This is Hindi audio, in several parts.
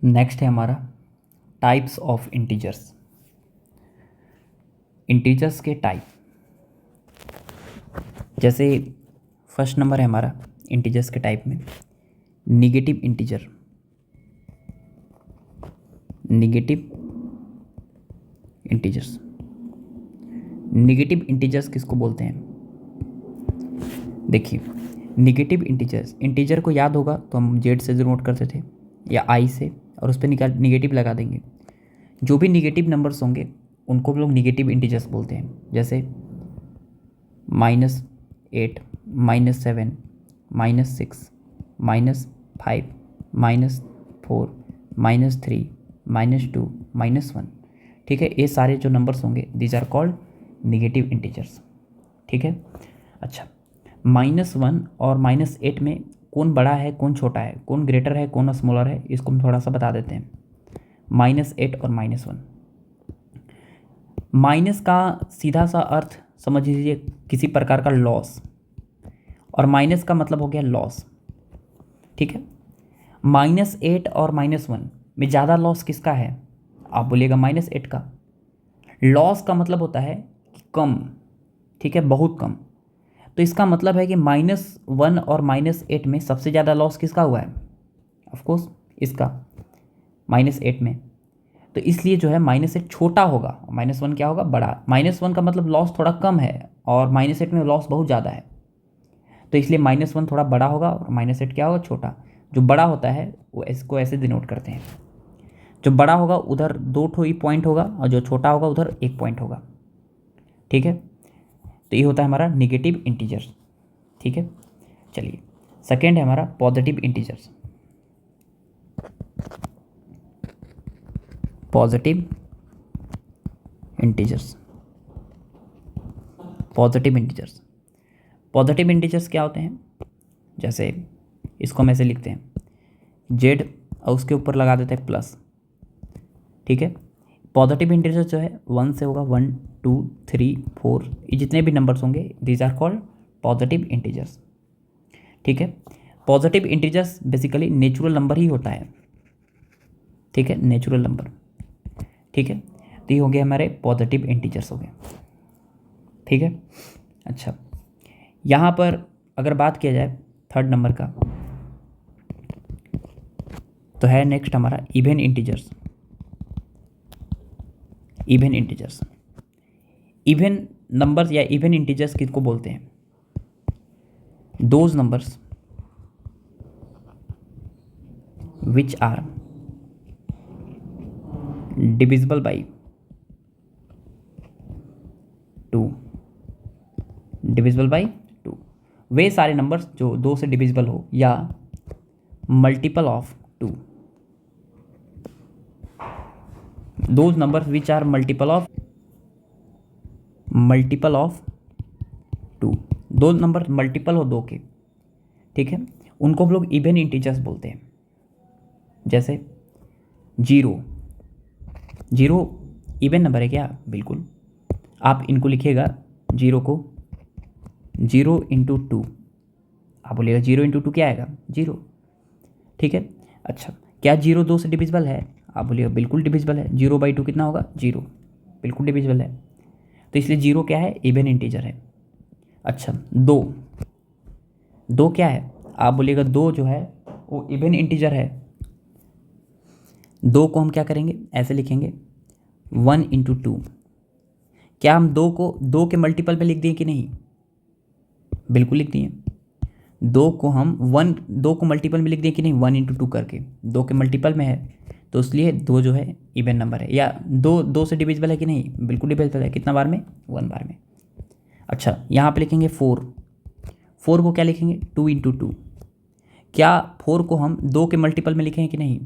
नेक्स्ट है हमारा टाइप्स ऑफ इंटीजर्स। इंटीजर्स के टाइप, जैसे फर्स्ट नंबर है हमारा इंटीजर्स के टाइप में negative integer. Negative integers, negative integers किसको बोलते हैं? देखिए, निगेटिव इंटीजर्स, इंटीजर को याद होगा तो हम जेड से डिनोट करते थे या आई से, और उस पर निगेटिव लगा देंगे। जो भी निगेटिव नंबर्स होंगे उनको हम लोग निगेटिव इंटीजर्स बोलते हैं। जैसे -8, -7, -6, -5, -4, -3, -2, -1। ठीक है, ये सारे जो नंबर्स होंगे these are called negative integers. ठीक है, अच्छा, -1 और -8 में कौन बड़ा है कौन छोटा है, कौन ग्रेटर है कौन स्मॉलर है, इसको हम थोड़ा सा बता देते हैं। -8 और -1, माइनस का सीधा सा अर्थ समझ लीजिए किसी प्रकार का लॉस, और माइनस का मतलब हो गया लॉस। ठीक है, -8 और -1 में ज़्यादा लॉस किसका है? आप बोलिएगा -8 का। लॉस का मतलब होता है कि कम, ठीक है, बहुत कम। तो इसका मतलब है कि -1 और -8 में सबसे ज़्यादा लॉस किसका हुआ है? ऑफकोर्स इसका, -8 में। तो इसलिए जो है -8 छोटा होगा, -1 क्या होगा? बड़ा। -1 का मतलब लॉस थोड़ा कम है और -8 में लॉस बहुत ज़्यादा है, तो इसलिए -1 थोड़ा बड़ा होगा और -8 क्या होगा? छोटा। जो बड़ा होता है वो इसको ऐसे डिनोट करते हैं, जो बड़ा होगा उधर 2 ही पॉइंट होगा और जो छोटा होगा उधर 1 पॉइंट होगा। ठीक है, तो ये होता है हमारा निगेटिव इंटीजर्स। ठीक है, चलिए सेकेंड है हमारा positive integers. Positive integers, positive integers, positive integers क्या होते हैं? जैसे इसको हम ऐसे लिखते हैं जेड और उसके ऊपर लगा देते हैं प्लस। ठीक है, पॉजिटिव इंटीजर्स जो है 1 से होगा, 1, 2, 3, 4, ये जितने भी नंबर्स होंगे these are called positive integers. ठीक है, positive integers basically natural number ही होता है। ठीक है, नेचुरल नंबर। ठीक है, तो ये हो गए हमारे पॉजिटिव इंटीजर्स हो गए। ठीक है, अच्छा, यहाँ पर अगर बात किया जाए थर्ड नंबर का, तो है नेक्स्ट हमारा even integers. Even integers, even numbers या इवन इंटीजर्स किसको बोलते हैं? Those numbers which are divisible by 2, divisible by 2, वे सारे नंबर्स जो 2 से डिविजिबल हो या multiple of 2। Those numbers which are multiple of 2, दो नंबर मल्टीपल हो 2 के, ठीक है, उनको हम लोग इवन इंटीजर्स बोलते हैं। जैसे 0, 0 इवन नंबर है क्या? बिल्कुल। आप इनको लिखिएगा 0 को 0 इंटू 2, आप बोलिएगा 0 इंटू 2 क्या आएगा? 0। ठीक है, अच्छा, क्या 0 2 से डिविजिबल है? आप बोलिएगा बिल्कुल डिविजिबल है। 0/2 कितना होगा? 0, बिल्कुल डिविजिबल है। तो इसलिए 0 क्या है? इवन इंटीजर है। अच्छा, 2, 2 क्या है? आप बोलिएगा 2 जो है वो इवन इंटीजर है। 2 को हम क्या करेंगे? ऐसे लिखेंगे 1 इंटू 2। क्या हम 2 को 2 के मल्टीपल में लिख दिए कि नहीं? बिल्कुल लिख दिए। 2 को हम 2 को मल्टीपल में लिख दिए कि नहीं? 1 इंटू 2 करके 2 के मल्टीपल में है, तो इसलिए 2 जो है इवन नंबर है। या 2 से डिविजिबल है कि नहीं? बिल्कुल डिविजिबल है। कितना बार में? 1 बार में। अच्छा, यहाँ पे लिखेंगे 4, 4 को क्या लिखेंगे? 2 इंटू 2। क्या 4 को हम 2 के मल्टीपल में लिखे हैं कि नहीं?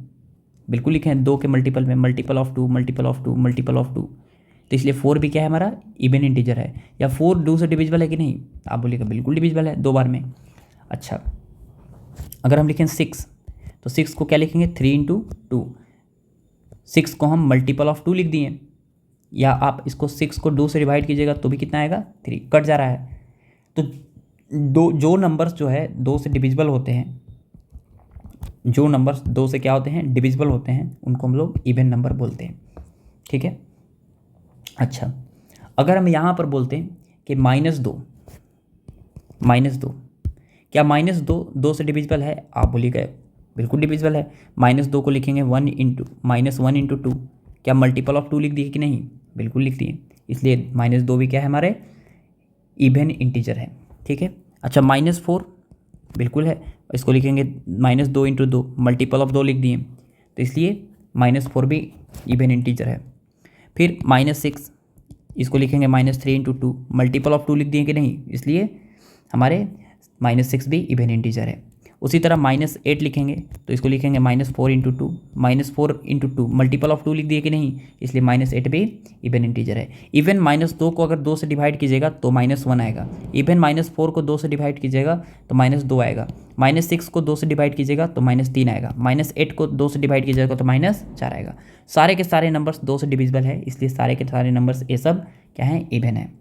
बिल्कुल लिखे हैं, 2 के मल्टीपल में, multiple of 2, multiple of 2, multiple of 2। तो इसलिए 4 भी क्या है हमारा? इवन इंटीजर है। या 4 2 से डिविजिबल है कि नहीं? आप बोलिएगा बिल्कुल डिविजिबल है, 2 बार में। अच्छा, अगर हम लिखें 6, तो 6 को क्या लिखेंगे? 3 इंटू 2। 6 को हम मल्टीपल ऑफ 2 लिख दिए, या आप इसको 6 को 2 से डिवाइड कीजिएगा तो भी कितना आएगा? 3, कट जा रहा है। तो जो नंबर्स जो है 2 से डिविजिबल होते हैं जो नंबर्स 2 से क्या होते हैं, डिविजिबल होते हैं, उनको हम लोग इवन नंबर बोलते हैं। ठीक है। अच्छा, अगर हम यहाँ पर बोलते हैं कि -2, क्या -2 से डिविजिबल है? आप बोलिएगा बिल्कुल डिविजिबल है। -2 को लिखेंगे 1 इंटू -1 × 2, क्या मल्टीपल ऑफ 2 लिख दिए कि नहीं? बिल्कुल लिख दिए। इसलिए -2 भी क्या है हमारे इवन इंटीजर है। ठीक है। अच्छा, -4 बिल्कुल है, इसको लिखेंगे -2 × 2, मल्टीपल ऑफ 2 लिख दिए, तो इसलिए -4 भी इवन इंटीजर है। फिर -6, इसको लिखेंगे -3 × 2, मल्टीपल ऑफ 2 लिख दिए कि नहीं? इसलिए हमारे -6 भी इवन इंटीजर है। उसी तरह -8 लिखेंगे तो इसको लिखेंगे -4 × 2, -4 × 2, मल्टीपल ऑफ 2 लिख दिए कि नहीं? इसलिए -8 भी इवन इंटीजर है। इवन -2 को अगर 2 से डिवाइड कीजिएगा तो -1 आएगा। इवन -4 को 2 से डिवाइड कीजिएगा तो -2 आएगा। -6 को 2 से डिवाइड कीजिएगा तो -3 आएगा। -8 को 2 से डिवाइड कीजिएगा तो -4 आएगा। सारे के सारे नंबर्स 2 से डिविजिबल है, इसलिए सारे के सारे नंबर्स ये सब क्या हैं? इवन है।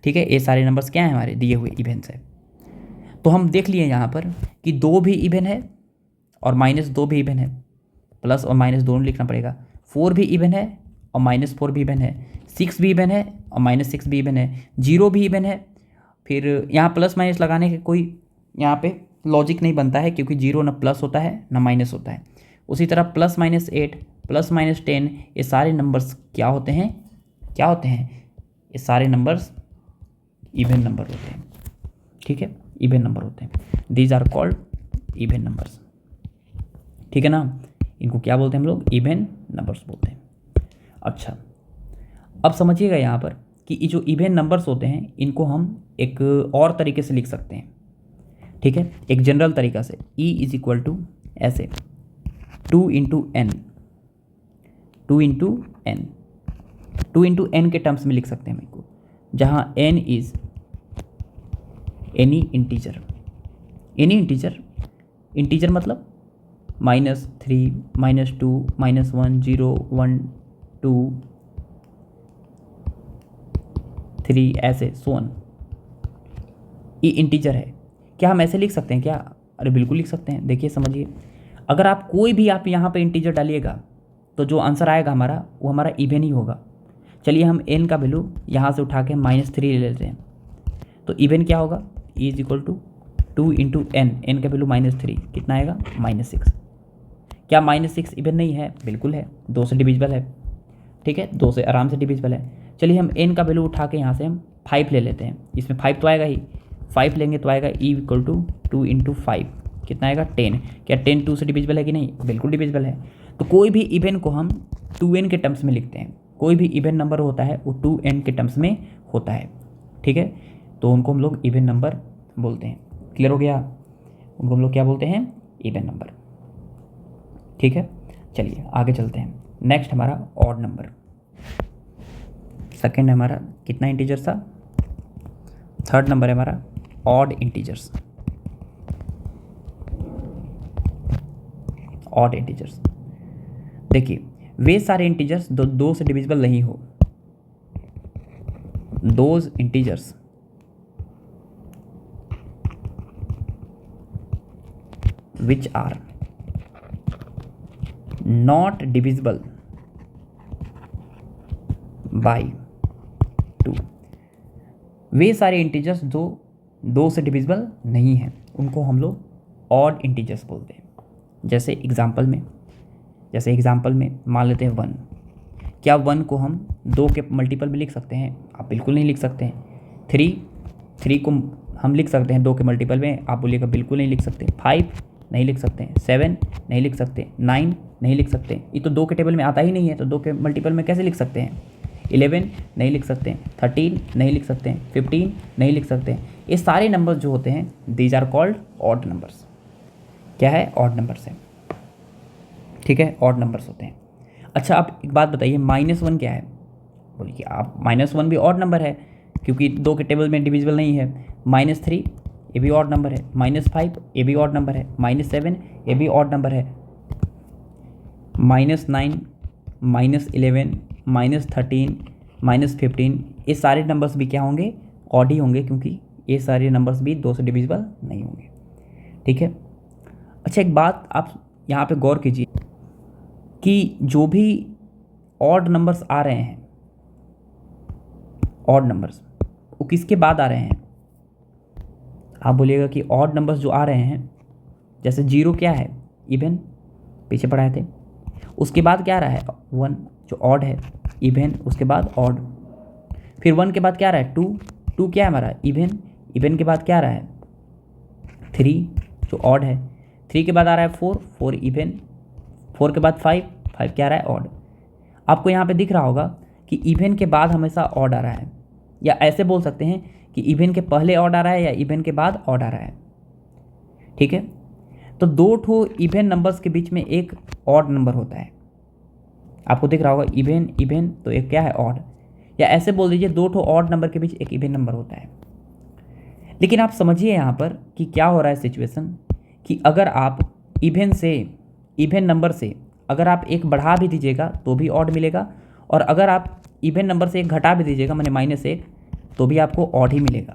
ठीक है, ये सारे नंबर्स क्या हैं? हमारे दिए हुए इवेंट्स है। तो हम देख लिए यहाँ पर कि 2 भी इवन है और -2 भी इवन है, प्लस और माइनस दोनों लिखना पड़ेगा। 4 भी इवन है और -4 भी इवन है, 6 भी इवन है और -6 भी इवन है, 0 भी इवन है। फिर यहाँ प्लस माइनस लगाने के कोई यहाँ पे लॉजिक नहीं बनता है, क्योंकि 0 ना प्लस होता है ना माइनस होता है। उसी तरह +-8, +-10, ये सारे नंबर्स क्या होते हैं? क्या होते हैं? ये सारे नंबर्स इवन नंबर होते हैं। ठीक है, इवन नंबर होते हैं। These are called even numbers. ठीक है ना, इनको क्या बोलते हैं हम लोग? इवन नंबर्स बोलते हैं। अच्छा, अब समझिएगा यहाँ पर कि ये जो इवन नंबर्स होते हैं इनको हम एक और तरीके से लिख सकते हैं। ठीक है, एक जनरल तरीका से E = ऐसे 2 × n, 2 × n के टर्म्स में लिख सकते हैं इनको, जहाँ n is any integer. Any integer मतलब -3, -2, -1, 0, 1, 2, 3 ऐसे सो ऑन। ये इंटीजर है। क्या हम ऐसे लिख सकते हैं क्या? अरे बिल्कुल लिख सकते हैं। देखिए समझिए, अगर आप कोई भी आप यहाँ पे इंटीजर डालिएगा तो जो आंसर आएगा हमारा वो हमारा इवन ही होगा। चलिए हम n का वैल्यू यहाँ से उठा के -3 ले लेते हैं, तो इवन क्या होगा? E = 2 × n, n का वैल्यू -3, कितना आएगा? -6। क्या -6 इवन नहीं है? बिल्कुल है, 2 से डिविजिबल है। ठीक है, 2 से आराम से डिविजिबल है। चलिए हम n का वैल्यू उठा के यहाँ से हम 5 ले लेते हैं, इसमें 5 तो आएगा ही, 5 लेंगे तो आएगा E = 2 × 5, कितना आएगा? 10। क्या 10 2 से डिविजिबल है कि नहीं? बिल्कुल डिविजिबल है। तो कोई भी इवन को हम 2n के टर्म्स में लिखते हैं। कोई भी इवन नंबर होता है वो 2n के टर्म्स में होता है। ठीक है, तो उनको हम लोग इवन नंबर बोलते हैं। क्लियर हो गया? उनको हम लोग क्या बोलते हैं? Even number. ठीक है, चलिए आगे चलते हैं। नेक्स्ट हमारा ऑड नंबर। सेकंड है हमारा कितना इंटीजर्स था? थर्ड नंबर है हमारा ऑड इंटीजर्स। ऑड इंटीजर्स, देखिए वे सारे इंटीजर्स जो 2 से डिविजिबल नहीं हो, those integers which are not divisible by 2, वे सारे इंटीजर्स जो 2 से डिविजिबल नहीं हैं उनको हम लोग ऑड इंटीजर्स बोलते हैं। जैसे एग्जाम्पल में मान लेते हैं 1। क्या 1 को हम 2 के मल्टीपल में लिख सकते हैं? आप बिल्कुल नहीं लिख सकते हैं। 3 को हम लिख सकते हैं 2 के मल्टीपल में? आप बोलिएगा बिल्कुल नहीं लिख सकते। 5 नहीं लिख सकते हैं, 7 नहीं लिख सकते, 9 नहीं लिख सकते, ये तो 2 के टेबल में आता ही नहीं है, तो 2 के मल्टीपल में कैसे लिख सकते हैं? 11 नहीं लिख सकते हैं, 13 नहीं लिख सकते हैं, 15 नहीं लिख सकते हैं। ये सारे नंबर्स जो होते हैं these are called odd numbers. क्या है? ऑड नंबर्स है। ठीक है, ऑड नंबर्स होते हैं। अच्छा, आप एक बात बताइए, -1 क्या है? बोलिए आप, -1 भी ऑड नंबर है क्योंकि 2 के टेबल में डिविजिबल नहीं है। -3 ये भी ऑड नंबर है, -5 ये भी ऑड नंबर है, -7 ये भी ऑड नंबर है, -9, -11, -13, -15 ये सारे नंबर्स भी क्या होंगे? ऑड ही होंगे, क्योंकि ये सारे नंबर्स भी 2 से डिविजिबल नहीं होंगे। ठीक है। अच्छा, एक बात आप यहाँ पे गौर कीजिए कि जो भी ऑड नंबर्स आ रहे हैं, ऑड नंबर्स, वो किसके बाद आ रहे हैं? आप बोलिएगा कि ऑड नंबर्स जो आ रहे हैं, जैसे 0 क्या है? इवन, पीछे पढ़ाए थे। उसके बाद क्या आ रहा है? 1 जो ऑड है, इवन, उसके बाद ऑड। फिर 1 के बाद क्या आ रहा है? 2 क्या है हमारा? इवन, इवन के बाद क्या आ रहा है? 3 जो ऑड है। 3 के बाद आ रहा है 4 इवन। 4 के बाद 5 क्या आ रहा है? ऑड। आपको यहाँ पे दिख रहा होगा कि इवन के बाद हमेशा ऑड आ रहा है, या ऐसे बोल सकते हैं कि इवन के पहले ऑड आ रहा है या इवन के बाद ऑड आ रहा है। ठीक है, तो 2 ठो इवन नंबर्स के बीच में एक ऑड नंबर होता है। आपको दिख रहा होगा इवन इवन, तो एक क्या है? ऑड। या ऐसे बोल दीजिए 2 ठो ऑड नंबर के बीच एक इवन नंबर होता है। लेकिन आप समझिए यहाँ पर कि क्या हो रहा है सिचुएशन, कि अगर आप इवन नंबर से अगर आप एक बढ़ा भी दीजिएगा तो भी ऑड मिलेगा, और अगर आप इवन नंबर से एक घटा भी दीजिएगा माने -1, तो भी आपको ऑड ही मिलेगा।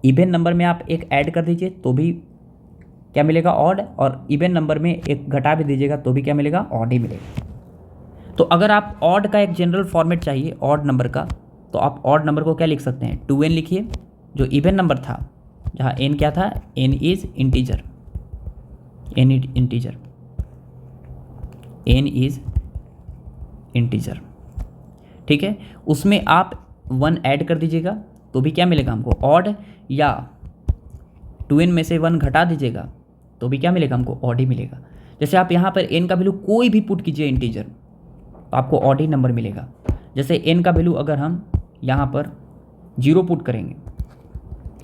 इवन नंबर में आप एक ऐड कर दीजिए तो भी क्या मिलेगा? ऑड। और इवन नंबर में एक घटा भी दीजिएगा तो भी क्या मिलेगा? ऑड ही मिलेगा। तो अगर आप ऑड का एक जनरल फॉर्मेट चाहिए ऑड नंबर का, तो आप ऑड नंबर को क्या लिख सकते हैं? 2n लिखिए, जो इवन नंबर था, जहाँ n क्या था? n is integer, n is integer, n is integer. ठीक है, उसमें आप 1 ऐड कर दीजिएगा तो भी क्या मिलेगा हमको? ऑड। या 2n में से 1 घटा दीजिएगा तो भी क्या मिलेगा हमको? ऑड ही मिलेगा। जैसे आप यहाँ पर n का वैल्यू कोई भी पुट कीजिए इंटीजर, तो आपको ऑड ही नंबर मिलेगा। जैसे n का वैल्यू अगर हम यहाँ पर 0 पुट करेंगे,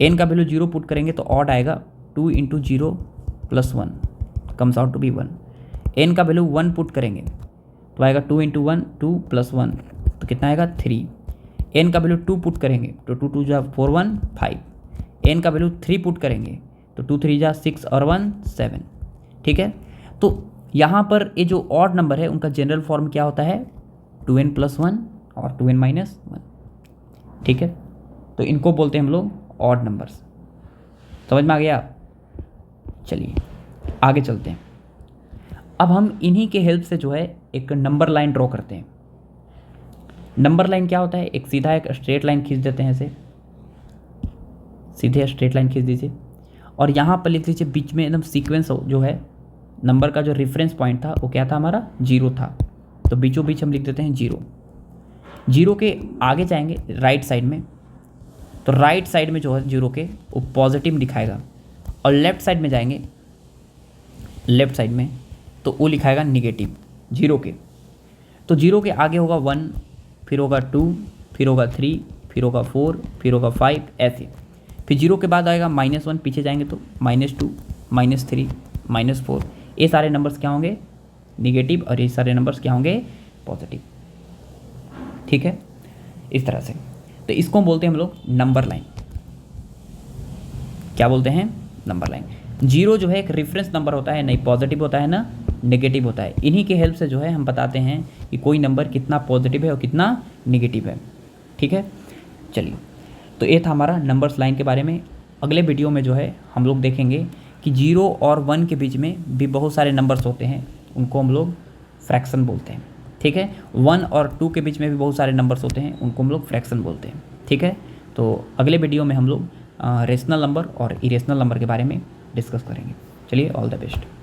n का वैल्यू 0 पुट करेंगे तो ऑड आएगा। 2 × 0 + 1 comes out to be 1। n का वैल्यू 1 पुट करेंगे तो आएगा 2 × 1 2 + 1, तो कितना आएगा? 3। n का वैल्यू 2 पुट करेंगे तो 2 2 जा 4 1 5। n का वैल्यू 3 पुट करेंगे तो 2 3 जा 6 और 1 7। ठीक है, तो यहाँ पर ये जो ऑड नंबर है उनका जनरल फॉर्म क्या होता है? 2n + 1 और 2n - 1। ठीक है, तो इनको बोलते हैं हम लोग ऑड नंबर्स। समझ में आ गया? चलिए आगे चलते हैं। अब हम इन्हीं के हेल्प से जो है एक नंबर लाइन ड्रॉ करते हैं। नंबर लाइन क्या होता है? एक सीधा एक स्ट्रेट लाइन खींच देते हैं, ऐसे सीधे स्ट्रेट लाइन खींच दीजिए, और यहाँ पर लिख लीजिए बीच में एकदम सीक्वेंस जो है नंबर का, जो रेफरेंस पॉइंट था वो क्या था हमारा? 0 था, तो बीचों बीच हम लिख देते हैं 0। 0 के आगे जाएंगे राइट साइड में, तो राइट साइड में जो है 0 के वो पॉजिटिव दिखाएगा, और लेफ्ट साइड में जाएंगे, लेफ्ट साइड में तो वो लिखाएगा निगेटिव 0 के। तो 0 के आगे होगा 1, फिर होगा 2, फिर होगा 3, फिर होगा 4, फिर होगा 5, ऐसे। फिर 0 के बाद आएगा -1, पीछे जाएंगे तो -2, -3, -4। ये सारे नंबर्स क्या होंगे? निगेटिव, और ये सारे नंबर्स क्या होंगे? पॉजिटिव। ठीक है, इस तरह से। तो इसको बोलते हैं हम लोग नंबर लाइन। क्या बोलते हैं? Number line. 0 जो है एक रेफरेंस नंबर होता है, नहीं पॉजिटिव होता है ना नेगेटिव होता है। इन्हीं के हेल्प से जो है हम बताते हैं कि कोई नंबर कितना पॉजिटिव है और कितना नेगेटिव है। ठीक है, चलिए, तो ये था हमारा नंबर्स लाइन के बारे में। अगले वीडियो में जो है हम लोग देखेंगे कि 0 और 1 के बीच में भी बहुत सारे नंबर्स होते हैं, उनको हम लोग फ्रैक्शन बोलते हैं। ठीक है, 1 और 2 के बीच में भी बहुत सारे नंबर्स होते हैं, उनको हम लोग फ्रैक्शन बोलते हैं। ठीक है, तो अगले वीडियो में हम लोग रेशनल नंबर और इरेशनल नंबर के बारे में डिस्कस करेंगे। चलिए, ऑल द बेस्ट।